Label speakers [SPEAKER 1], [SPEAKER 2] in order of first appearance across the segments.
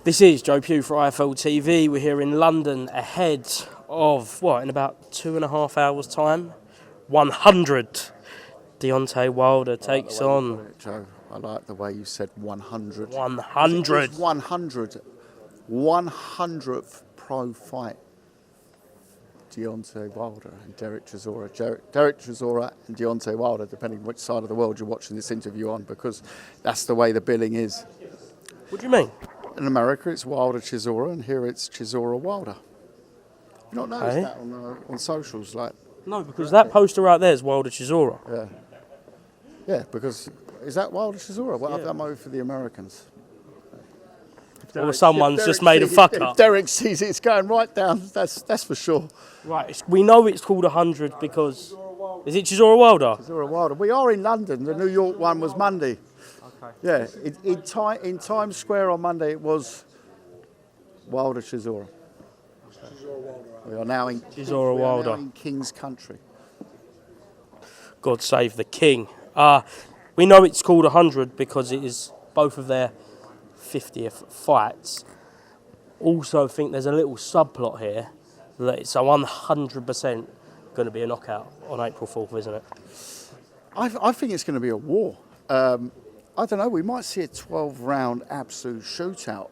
[SPEAKER 1] This is Joe Pugh for IFLTV. We're here in London ahead of, in about 2.5 hours' time, 100. Deontay Wilder takes on...
[SPEAKER 2] Joe, I like the way you said 100.
[SPEAKER 1] 100.
[SPEAKER 2] 100th pro fight. Deontay Wilder and Derek Chisora. Derek Chisora and Deontay Wilder, depending on which side of the world you're watching this interview on, because that's the way the billing is.
[SPEAKER 1] What do you mean?
[SPEAKER 2] In America, it's Wilder Chisora, and here it's Chisora Wilder. You not noticed that on socials, like?
[SPEAKER 1] No, because that poster right there is Wilder Chisora.
[SPEAKER 2] Yeah. Yeah, because is that Wilder Chisora? Well, I've done over for the Americans.
[SPEAKER 1] Or someone's just made a fuck up.
[SPEAKER 2] If Derek sees it, it's going right down. That's for sure.
[SPEAKER 1] Right, we know it's called 100 because is it Chisora Wilder?
[SPEAKER 2] Chisora Wilder. We are in London. The New York one was Monday. Yeah, in Times Square on Monday it was Wilder Chisora. We are now in
[SPEAKER 1] Chisora Wilder.
[SPEAKER 2] Now in King's country.
[SPEAKER 1] God save the king. We know it's called 100 because it is both of their 50th fights. Also think there's a little subplot here that it's 100% going to be a knockout on April 4th, isn't it?
[SPEAKER 2] I think it's going to be a war. I don't know, we might see a 12-round absolute shootout.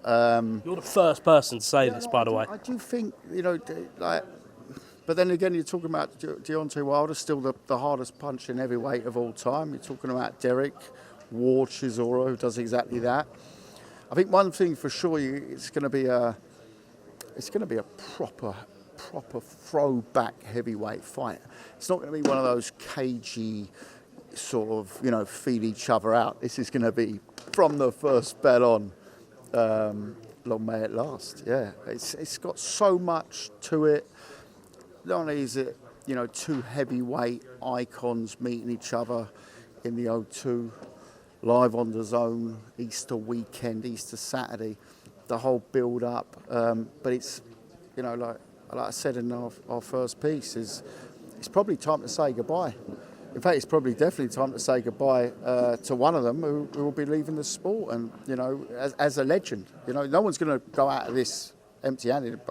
[SPEAKER 1] You're the first person to say this, by the way.
[SPEAKER 2] I do think, but then again, you're talking about Deontay Wilder, still the hardest punching heavyweight of all time. You're talking about Derek Chisora, who does exactly that. I think one thing for sure, it's going to be a proper throwback heavyweight fight. It's not going to be one of those cagey sort of, feel each other out. This is going to be from the first bell on. Long may it last. Yeah, it's got so much to it. Not only is it, two heavyweight icons meeting each other in the O2, live on the zone, Easter weekend, Easter Saturday, the whole build up. But it's, like I said in our first piece, it's probably time to say goodbye. In fact, it's probably definitely time to say goodbye to one of them who will be leaving the sport, and as a legend. No one's going to go out of this empty-handed.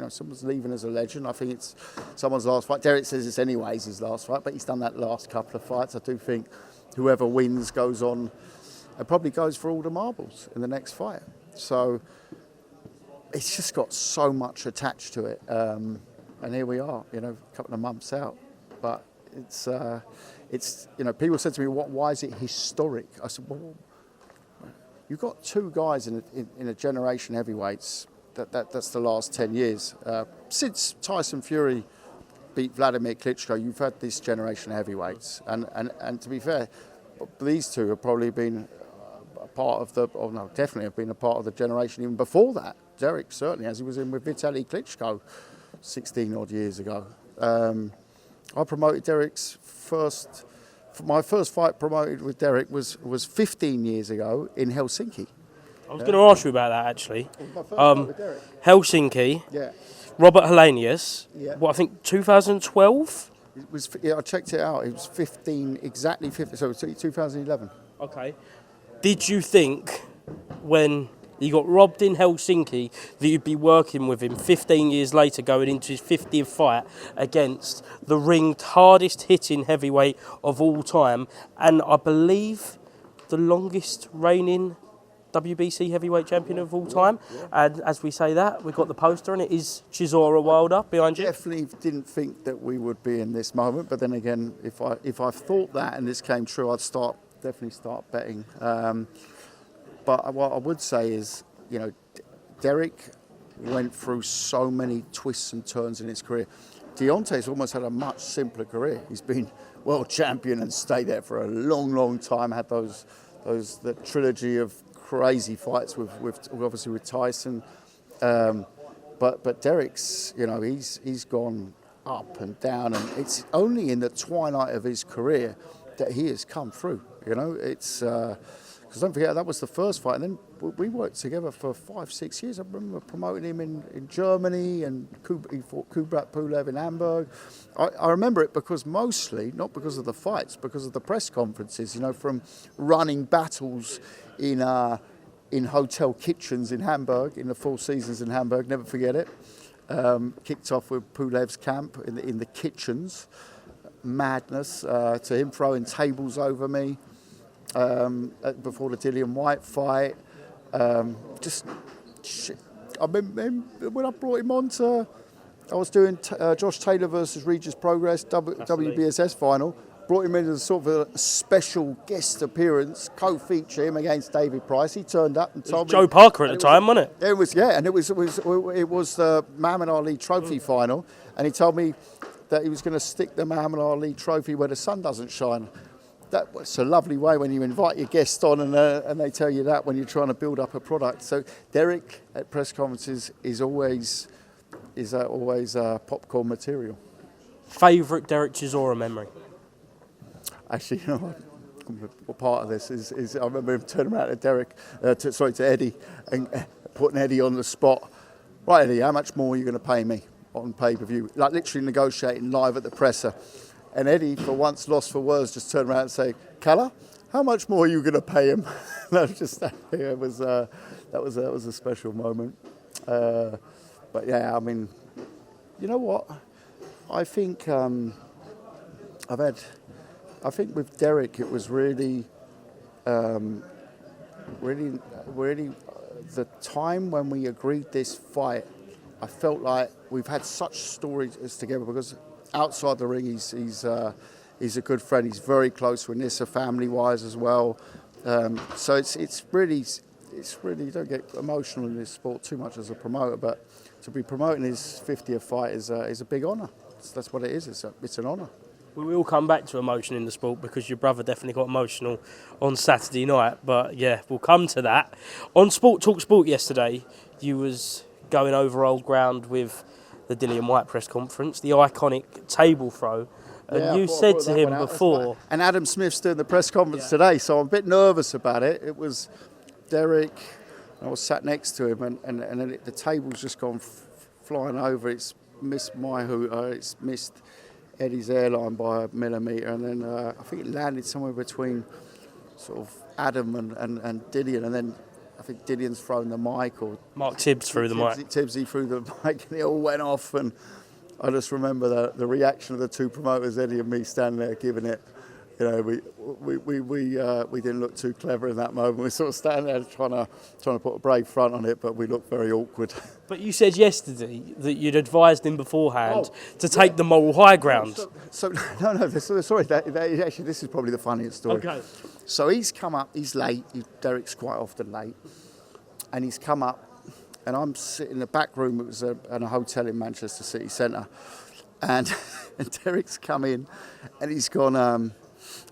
[SPEAKER 2] Someone's leaving as a legend. I think it's someone's last fight. Derek says it's anyways his last fight, but he's done that last couple of fights. I do think whoever wins goes on and probably goes for all the marbles in the next fight. So it's just got so much attached to it, and here we are. A couple of months out, but. It's people said to me, why is it historic? I said, well, you've got two guys in a generation heavyweights. That's the last 10 years. Since Tyson Fury beat Vladimir Klitschko, you've had this generation of heavyweights. And to be fair, these two have probably been a part of definitely have been a part of the generation even before that. Derek certainly, as he was in with Vitaly Klitschko 16 odd years ago. I promoted my first fight promoted with Derek was 15 years ago in Helsinki.
[SPEAKER 1] I was going to ask you about that actually.
[SPEAKER 2] My first fight with Derek.
[SPEAKER 1] Helsinki.
[SPEAKER 2] Yeah.
[SPEAKER 1] Robert Helenius.
[SPEAKER 2] Yeah.
[SPEAKER 1] I think 2012?
[SPEAKER 2] It was. Yeah, I checked it out. It was 15, exactly 15. So it was 2011.
[SPEAKER 1] Okay. Did you think when you got robbed in Helsinki that you'd be working with him 15 years later going into his 50th fight against the ringed hardest hitting heavyweight of all time, and I believe the longest reigning WBC heavyweight champion of all time? And as we say that, we've got the poster and it is Chisora Wilder behind you.
[SPEAKER 2] Definitely didn't think that we would be in this moment, but then again, if I thought that and this came true, I'd definitely start betting. But what I would say is, Derek went through so many twists and turns in his career. Deontay's almost had a much simpler career. He's been world champion and stayed there for a long, long time. Had the trilogy of crazy fights with obviously with Tyson. But Derek's, he's gone up and down, and it's only in the twilight of his career that he has come through. It's because don't forget that was the first fight, and then we worked together for 5-6 years. I remember promoting him in Germany, and he fought Kubrat Pulev in Hamburg. I remember it because mostly, not because of the fights, because of the press conferences, you know, from running battles in hotel kitchens in Hamburg, in the Four Seasons in Hamburg, never forget it. Kicked off with Pulev's camp in the kitchens. Madness, to him throwing tables over me before the Dillian White fight. Just shit. I remember when I brought him on I was doing Josh Taylor versus Regis Progress WBSS final. Brought him in as sort of a special guest appearance, co-feature him against David Price. He turned up and told me.
[SPEAKER 1] Joe Parker at the time, wasn't it?
[SPEAKER 2] It was, yeah, and it was the Muhammad Ali Trophy final, and he told me that he was going to stick the Muhammad Ali Trophy where the sun doesn't shine. That's a lovely way when you invite your guest on and they tell you that when you're trying to build up a product. So Derek at press conferences is always popcorn material.
[SPEAKER 1] Favourite Derek Chisora memory?
[SPEAKER 2] Actually, you know what part of this is I remember him turning around to Eddie and putting Eddie on the spot. Right, Eddie, how much more are you going to pay me on pay-per-view? Like literally negotiating live at the presser. And Eddie, for once lost for words, just turned around and say, "Kalle, how much more are you going to pay him?" That was a special moment. But yeah, I mean, you know what? I think with Derek, it was really the time when we agreed this fight. I felt like we've had such stories together because outside the ring, he's a good friend. He's very close with Nissa, family-wise as well. So it's really you don't get emotional in this sport too much as a promoter, but to be promoting his 50th fight is a big honour. That's what it is. It's an honour.
[SPEAKER 1] We will come back to emotion in the sport because your brother definitely got emotional on Saturday night. But yeah, we'll come to that. On Sport Talk Sport yesterday, you was going over old ground with the Dillian White press conference, the iconic table throw. And you said to him before...
[SPEAKER 2] And Adam Smith's doing the press conference today, so I'm a bit nervous about it. It was Derek, I was sat next to him, and then the table's just gone flying over. It's missed my hooter, it's missed Eddie's airline by a millimetre, and then I think it landed somewhere between sort of Adam and Dillian, and then I think Dillian's thrown the mic, or
[SPEAKER 1] Mark Tibbs threw the mic.
[SPEAKER 2] Tibbsy threw the mic, and it all went off, and I just remember the reaction of the two promoters, Eddie and me, standing there giving it. You know, we didn't look too clever in that moment. We sort of standing there trying to put a brave front on it, but we looked very awkward.
[SPEAKER 1] But you said yesterday that you'd advised him beforehand to take the moral high ground.
[SPEAKER 2] Sorry, actually, this is probably the funniest story.
[SPEAKER 1] Okay.
[SPEAKER 2] So he's come up, he's late, Derek's quite often late, and he's come up, and I'm sitting in the back room, it was in a hotel in Manchester City Centre, and Derek's come in, and he's gone,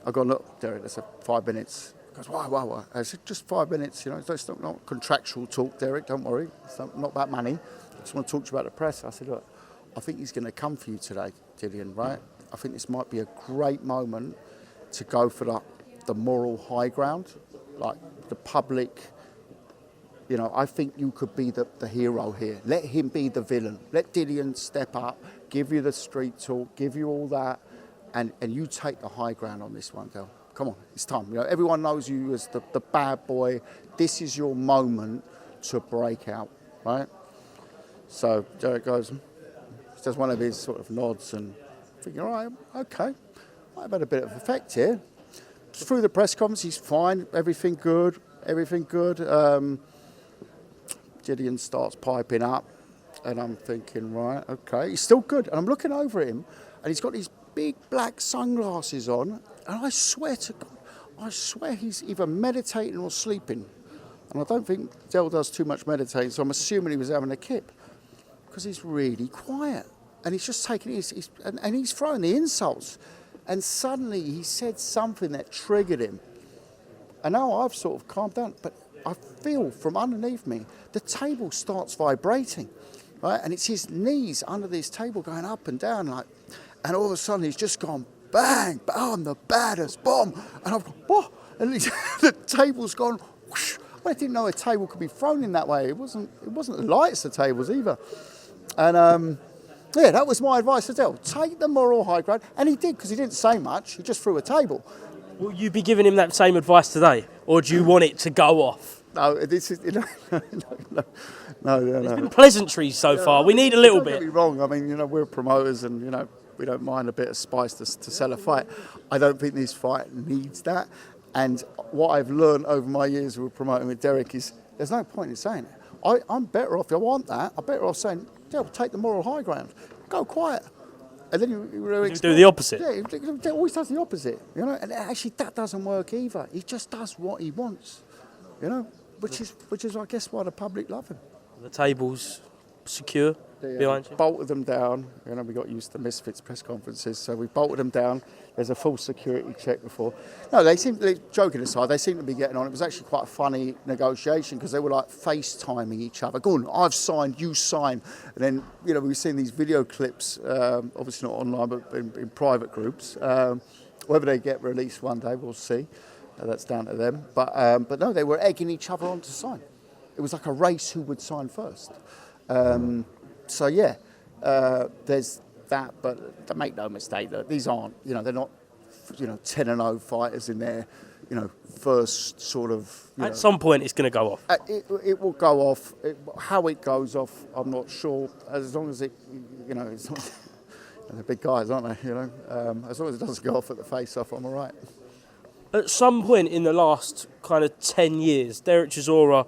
[SPEAKER 2] I've gone, "Look, Derek, that's 5 minutes." He goes, why? I said, "Just 5 minutes, you know, it's not contractual talk, Derek, don't worry. It's not about money. I just want to talk to you about the press." I said, "Look, I think he's going to come for you today, Dillian, right? I think this might be a great moment to go for the moral high ground, like the public. You know, I think you could be the hero here. Let him be the villain. Let Dillian step up, give you the street talk, give you all that. And you take the high ground on this one, girl. Come on, it's time. You know, everyone knows you as the bad boy. This is your moment to break out, right?" So Derek goes, does one of his sort of nods and thinking, "All right, okay, might have had a bit of effect here." Through the press conference, he's fine, everything good. Dillian starts piping up, and I'm thinking, right, okay, he's still good. And I'm looking over at him, and he's got these big black sunglasses on, and I swear to God, he's either meditating or sleeping. And I don't think Del does too much meditating, so I'm assuming he was having a kip, because he's really quiet. And he's just taking and he's throwing the insults. And suddenly he said something that triggered him. And now I've sort of calmed down, but I feel from underneath me, the table starts vibrating, right? And it's his knees under this table going up and down, like. And all of a sudden, he's just gone, bang, I'm the baddest, bomb. And I've gone, what? And the table's gone, whoosh. I didn't know a table could be thrown in that way. It wasn't the lightest of tables either. And yeah, that was my advice to Del. Take the moral high ground. And he did, because he didn't say much. He just threw a table.
[SPEAKER 1] Will you be giving him that same advice today? Or do you want it to go off?
[SPEAKER 2] No, this is... No.
[SPEAKER 1] There's been pleasantries so far. We need a little bit.
[SPEAKER 2] Don't get me wrong. I mean, we're promoters and, we don't mind a bit of spice to sell a fight. I don't think this fight needs that. And what I've learned over my years with promoting with Derek is there's no point in saying it. I'm better off, if I want that, I'm better off saying, Del, take the moral high ground. Go quiet. And then you
[SPEAKER 1] do the opposite.
[SPEAKER 2] Yeah, he always does the opposite, And actually that doesn't work either. He just does what he wants, which is, I guess, why the public love him.
[SPEAKER 1] The table's secure behind you?
[SPEAKER 2] Bolted them down. We got used to Misfits press conferences, so we bolted them down. There's a full security check before. No, joking aside, they seem to be getting on. It was actually quite a funny negotiation because they were like FaceTiming each other. Go on, I've signed, you sign. And then, we've seen these video clips, obviously not online, but in private groups. Whether they get released one day, we'll see. That's down to them. But no, they were egging each other on to sign. It was like a race who would sign first. So yeah, there's that, but make no mistake that these aren't, they're not, 10-0 fighters in their, first sort of.
[SPEAKER 1] At some point, it's going to go off.
[SPEAKER 2] It will go off. How it goes off, I'm not sure. As long as it, it's not. They're big guys, aren't they? As long as it doesn't go off at the face-off, I'm all right.
[SPEAKER 1] At some point in the last kind of 10 years, Derek Chisora,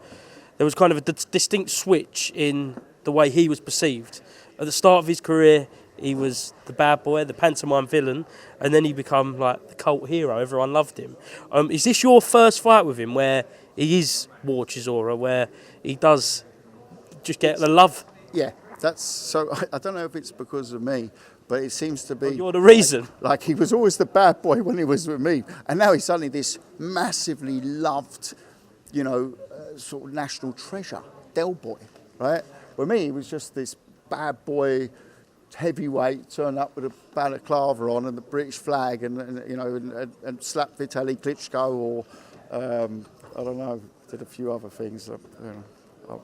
[SPEAKER 1] there was kind of a distinct switch in the way he was perceived. At the start of his career, he was the bad boy, the pantomime villain, and then he became like the cult hero. Everyone loved him. Is this your first fight with him where he is War Chisora, where he does just get the love?
[SPEAKER 2] Yeah, that's so. I don't know if it's because of me, but it seems to be.
[SPEAKER 1] Well, you're the reason.
[SPEAKER 2] Like he was always the bad boy when he was with me, and now he's suddenly this massively loved, sort of national treasure, Del Boy, right? With me, he was just this bad boy, heavyweight, turned up with a balaclava on and the British flag, and slapped Vitaly Klitschko, or I don't know, did a few other things. I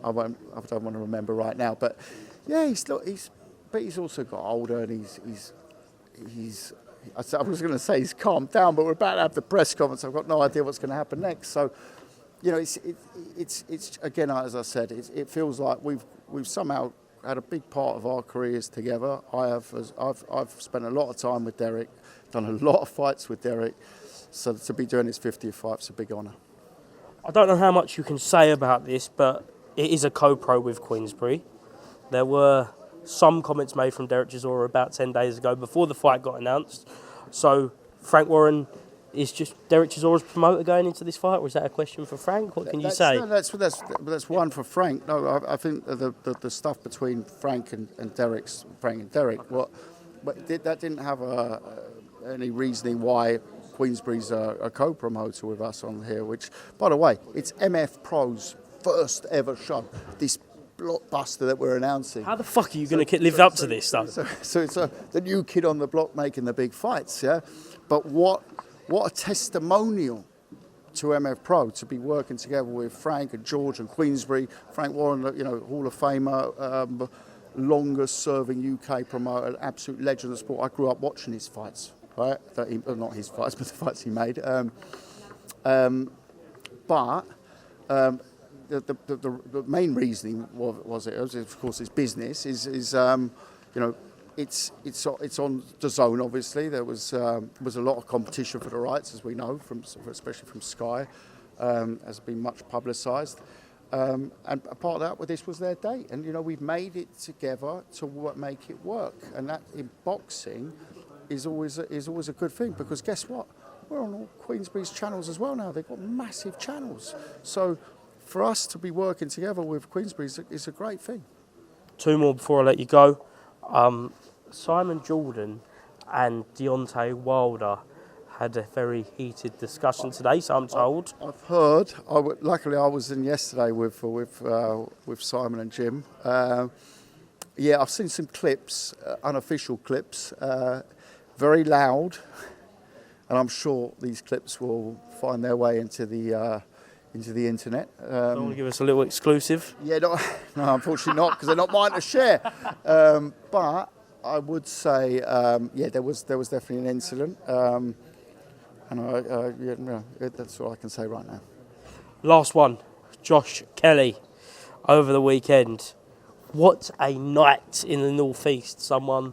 [SPEAKER 2] don't want to remember right now, but yeah, he's also got older, and he's. I was going to say he's calmed down, but we're about to have the press conference. I've got no idea what's going to happen next. So, it's again, as I said, it feels like we've somehow had a big part of our careers together. I've spent a lot of time with Derek, done a lot of fights with Derek. So to be doing his 50th fight is a big honour.
[SPEAKER 1] I don't know how much you can say about this, but it is a co-pro with Queensberry. There were some comments made from Derek Chisora about 10 days ago before the fight got announced. So Frank Warren is just Derek Chisora's promoter going into this fight, or is that a question for Frank? What can you say?
[SPEAKER 2] No, that's one for Frank. No, I think the stuff between Frank and Derek, but that didn't have any reasoning why Queensberry's a co-promoter with us on here. Which, by the way, it's MF Pro's first ever show. This blockbuster that we're announcing.
[SPEAKER 1] How the fuck are you going to live up to this stuff?
[SPEAKER 2] So it's the new kid on the block making the big fights, yeah. But what a testimonial to MF Pro to be working together with Frank and George and Queensberry. Frank Warren, Hall of Famer, longest serving UK promoter, absolute legend of the sport. I grew up watching his fights, right? Not his fights, but the fights he made. The main reasoning was of course, his business is it's on DAZN. Obviously, there was a lot of competition for the rights, as we know, especially from Sky, has been much publicised. And a part of that, well, this was their date, and we've made it together to make it work, and that in boxing is always a good thing, because guess what? We're on all Queensberry's channels as well now. They've got massive channels, so for us to be working together with Queensberry is a great thing.
[SPEAKER 1] Two more before I let you go. Simon Jordan and Deontay Wilder had a very heated discussion today, so I'm told.
[SPEAKER 2] I've heard. Luckily, I was in yesterday with Simon and Jim. Yeah, I've seen some clips, unofficial clips, very loud, and I'm sure these clips will find their way into the the internet.
[SPEAKER 1] Don't want to give us a little exclusive.
[SPEAKER 2] Yeah, no, unfortunately not, because they're not mine to share. But I would say, yeah, there was definitely an incident, and that's all I can say right now.
[SPEAKER 1] Last one, Josh Kelly, over the weekend. What a night in the northeast! Someone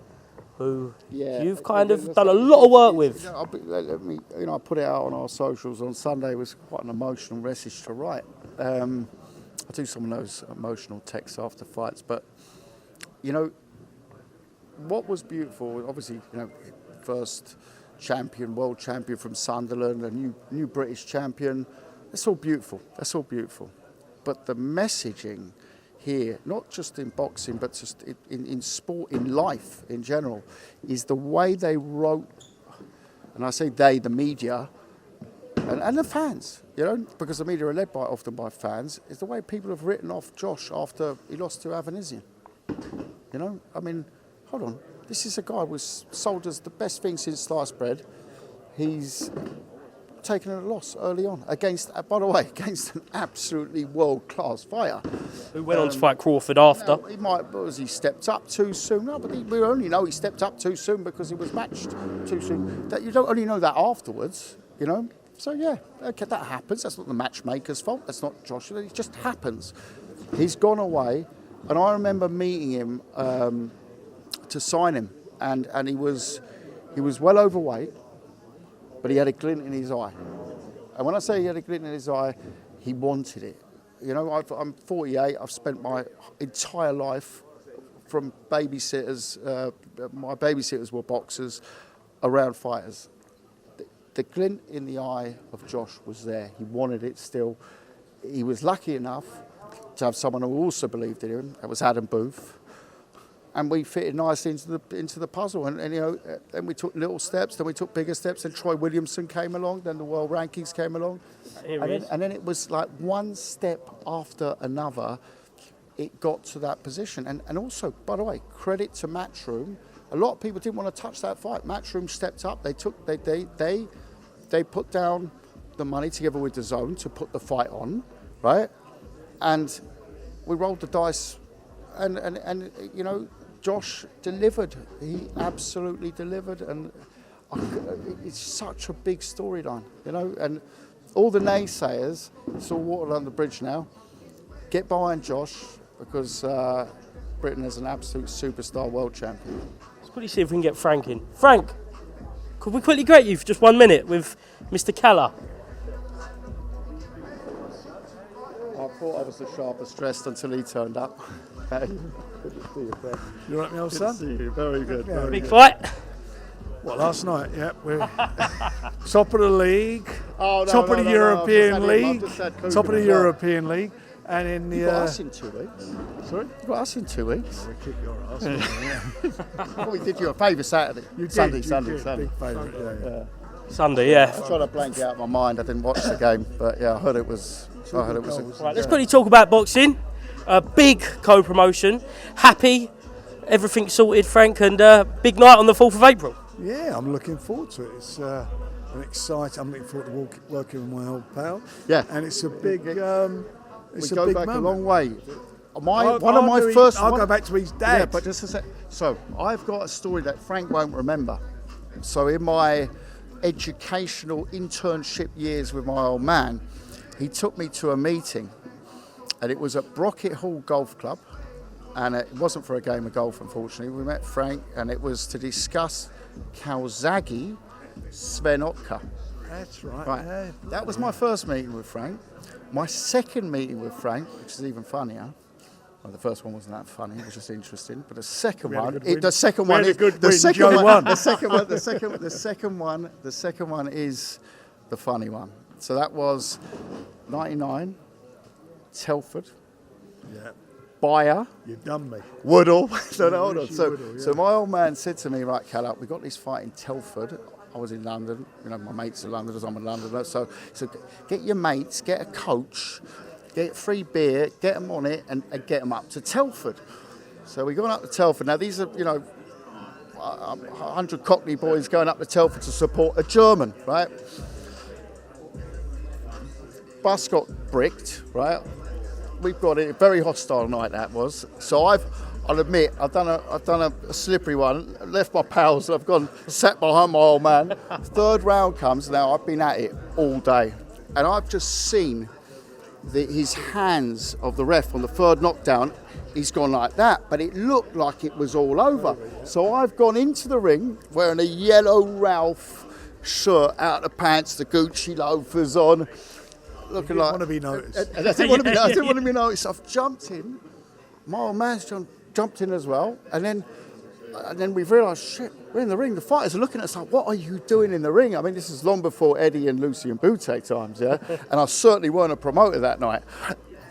[SPEAKER 1] who you've kind of done a lot of work with.
[SPEAKER 2] I put it out on our socials on Sunday. It was quite an emotional message to write. I do some of those emotional texts after fights, but what was beautiful, obviously, first champion, world champion from Sunderland, a new British champion. That's all beautiful. That's all beautiful. But the messaging here, not just in boxing, but just in sport, in life in general, is the way they wrote, and I say they, the media, and the fans, because the media are led often by fans, is the way people have written off Josh after he lost to Avanesian. I mean, hold on. This is a guy who was sold as the best thing since sliced bread. He's taken a loss early on against an absolutely world-class fighter.
[SPEAKER 1] Who went on to fight Crawford after.
[SPEAKER 2] He might, because he stepped up too soon. No, but we only know he stepped up too soon because he was matched too soon. That you don't only know that afterwards, So yeah, okay, that happens. That's not the matchmaker's fault. That's not Josh. It just happens. He's gone away, and I remember meeting him to sign him, and he was well overweight, but he had a glint in his eye. And when I say he had a glint in his eye, he wanted it. I'm 48. I've spent my entire life from babysitters. My babysitters were boxers, around fighters. The glint in the eye of Josh was there. He wanted it still. He was lucky enough to have someone who also believed in him. That was Adam Booth. And we fitted nicely into the puzzle. And then we took little steps, then we took bigger steps. Then Troy Williamson came along, then the world rankings came along. And then it was like one step after another, it got to that position. And also, by the way, credit to Matchroom. A lot of people didn't want to touch that fight. Matchroom stepped up. They put down the money together with the Zone to put the fight on, right? And we rolled the dice, and Josh delivered. He absolutely delivered, and it's such a big storyline, And all the naysayers, it's all water under the bridge now. Get behind Josh, because Britain is an absolute superstar world champion.
[SPEAKER 1] Let's quickly see if we can get Frank in. Frank, could we quickly greet you for just 1 minute with Mr. KALLE?
[SPEAKER 2] I thought I was the sharpest dressed until he turned up. Good to see you, friend.
[SPEAKER 3] You all right, my old son?
[SPEAKER 2] Good to see you. Very good.
[SPEAKER 3] Yeah,
[SPEAKER 2] very
[SPEAKER 1] Big
[SPEAKER 2] good.
[SPEAKER 1] fight.
[SPEAKER 3] What, last night? Yeah, we're top of the league,
[SPEAKER 2] Oh, no,
[SPEAKER 3] top
[SPEAKER 2] no,
[SPEAKER 3] of the
[SPEAKER 2] no,
[SPEAKER 3] European
[SPEAKER 2] no, I've
[SPEAKER 3] League,
[SPEAKER 2] just had Coogan
[SPEAKER 3] top of the
[SPEAKER 2] as well.
[SPEAKER 3] European League, and in the.
[SPEAKER 2] You got us in 2 weeks.
[SPEAKER 3] Sorry?
[SPEAKER 2] You got us in 2 weeks.
[SPEAKER 3] We kick your ass. Yeah.
[SPEAKER 2] Well, we did you a favour Saturday.
[SPEAKER 3] You did,
[SPEAKER 2] Sunday.
[SPEAKER 3] Big favourite, yeah.
[SPEAKER 1] Sunday, yeah.
[SPEAKER 2] I tried to blank it out of my mind. I didn't watch the game, but yeah, I heard it was.
[SPEAKER 1] Right, let's quickly talk about boxing. A big co-promotion. Happy, everything sorted, Frank, and big night on the 4th of April.
[SPEAKER 3] Yeah, I'm looking forward to it. It's an exciting. I'm looking forward to working with my old pal.
[SPEAKER 2] Yeah.
[SPEAKER 3] And it's a big.
[SPEAKER 2] We
[SPEAKER 3] It's a
[SPEAKER 2] go
[SPEAKER 3] big
[SPEAKER 2] back
[SPEAKER 3] moment.
[SPEAKER 2] a long way.
[SPEAKER 3] I'll go back to his dad.
[SPEAKER 2] Yeah, but just a sec. So I've got a story that Frank won't remember. So in my educational internship years with my old man, he took me to a meeting, and it was at Brockett Hall Golf Club, and it wasn't for a game of golf, unfortunately. We met Frank, and it was to discuss Calzaghe Svenotka.
[SPEAKER 3] That's right.
[SPEAKER 2] Right.
[SPEAKER 3] Yeah.
[SPEAKER 2] That was my first meeting with Frank. My second meeting with Frank, which is even funnier. Well, the first one wasn't that funny; it was just interesting. But the second
[SPEAKER 3] We had a
[SPEAKER 2] one,
[SPEAKER 3] good win.
[SPEAKER 2] the second
[SPEAKER 3] We
[SPEAKER 2] one,
[SPEAKER 3] had a
[SPEAKER 2] is,
[SPEAKER 3] good
[SPEAKER 2] the
[SPEAKER 3] win.
[SPEAKER 2] second
[SPEAKER 3] Joe
[SPEAKER 2] one,
[SPEAKER 3] won.
[SPEAKER 2] the second one is the funny one. So that was 99, Telford,
[SPEAKER 3] Yeah.
[SPEAKER 2] Bayer,
[SPEAKER 3] You've done me.
[SPEAKER 2] Woodall. So hold on.
[SPEAKER 3] Rishi
[SPEAKER 2] So,
[SPEAKER 3] Woodall, yeah.
[SPEAKER 2] so my old man said to me, right, KALLE, we got this fight in Telford. I was in London. My mates are Londoners. I'm a Londoner. So get your mates, get a coach, get free beer, get them on it, and get them up to Telford. So we got up to Telford. Now these are 100 Cockney boys going up to Telford to support a German, right? bus got bricked, right? We've got it, a very hostile night that was. So I'll admit, I've done a slippery one, left my pals, I've gone, sat behind my old man. Third round comes, now I've been at it all day. And I've just seen his hands of the ref on the third knockdown, he's gone like that, but it looked like it was all over. So I've gone into the ring wearing a yellow Ralph shirt out of the pants, the Gucci loafers on, looking like...
[SPEAKER 3] want to be noticed.
[SPEAKER 2] I didn't want to be noticed. I've jumped in, my old man's jumped in as well, and then we've realised, shit, we're in the ring. The fighters are looking at us like, what are you doing in the ring? I mean, this is long before Eddie and Lucy and Boutte times, yeah? And I certainly weren't a promoter that night.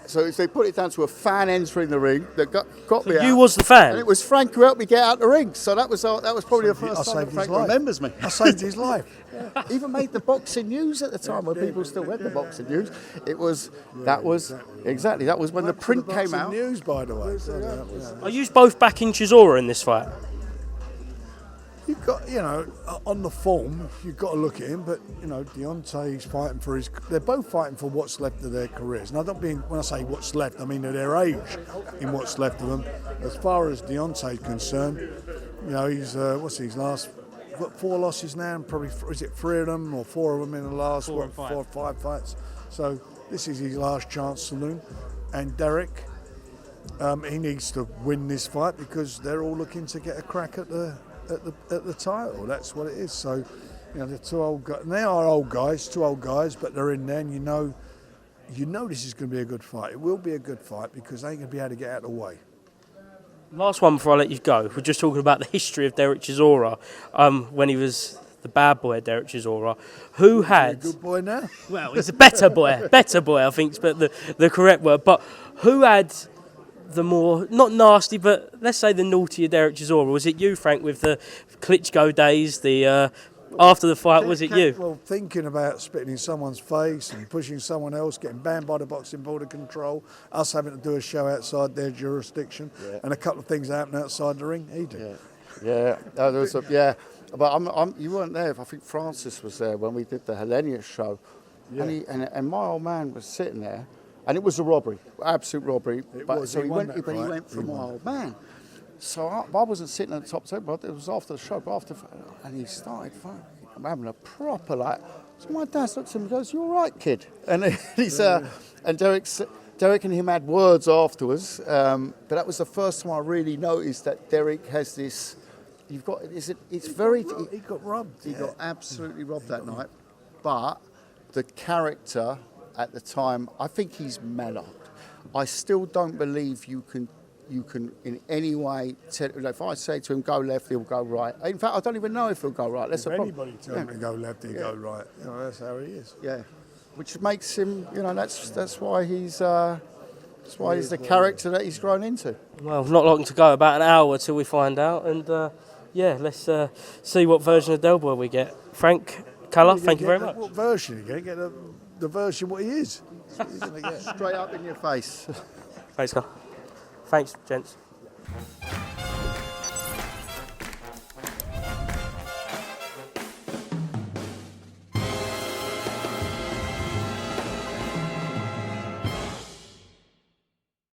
[SPEAKER 2] So they put it down to a fan entering the ring that got me out.
[SPEAKER 1] You was the fan?
[SPEAKER 2] And it was Frank who helped me get out the ring. So that was probably the first time that Frank remembers me.
[SPEAKER 3] I saved his life.
[SPEAKER 2] Yeah. Even made the boxing news at the time when people still read the boxing news. That was when the print came out.
[SPEAKER 3] News, by the way.
[SPEAKER 1] Are you both back in Chisora in this fight?
[SPEAKER 3] You've got, on the form, you've got to look at him, but, Deontay's fighting for they're both fighting for what's left of their careers. Now, when I say what's left, I mean their age in what's left of them. As far as Deontay's concerned, he's, what's his last, got 4 losses now, and probably, is it 3 of them or 4 of them in the last 4 or 5 fights? So this is his last chance saloon. And Derek, he needs to win this fight because they're all looking to get a crack at the title. That's what it is. So, the 2 old guys, and they are old guys, 2 old guys, but they're in there, and you know this is going to be a good fight. It will be a good fight because they ain't going to be able to get out of the way.
[SPEAKER 1] Last one before I let you go. We're just talking about the history of Derek Chisora when he was the bad boy, Derek Chisora, who had...
[SPEAKER 3] Is he a good boy now?
[SPEAKER 1] Well, he's a better boy, I think, but the correct word. But who had the more, not nasty, but let's say the naughtier Derek Chisora? Was it you, Frank, with the Klitschko days, after the fight, was it you?
[SPEAKER 3] Well, thinking about spitting in someone's face and pushing someone else, getting banned by the Boxing Board of Control, us having to do a show outside their jurisdiction, and a couple of things happened outside the ring, he did.
[SPEAKER 2] Yeah. But you weren't there. I think Francis was there when we did the Hellenius show. Yeah. And my old man was sitting there, and it was a robbery, absolute robbery. He went for my old man. So I wasn't sitting at the top table, but it was after the show, and he started fighting. I'm having a proper so my dad looked at him and goes, "You all right, kid?" And and Derek and him had words afterwards, but that was the first time I really noticed that Derek has this. He
[SPEAKER 3] got robbed.
[SPEAKER 2] He got absolutely robbed that night, but the character at the time, I think he's mellowed. I still don't believe you can in any way tell, if I say to him go left, he'll go right. In fact, I don't even know if he'll go right.
[SPEAKER 3] If anybody tells him to go left, he'll go right. That's how he is.
[SPEAKER 2] Yeah, which makes him, that's why he's the character that he's grown into.
[SPEAKER 1] Well, not long to go, about an hour till we find out, and let's see what version of Del Boy we get. Frank, KALLE, thank you very much.
[SPEAKER 3] What version you get the version what he is.
[SPEAKER 2] Straight up in your face.
[SPEAKER 1] Thanks, KALLE. Thanks, gents.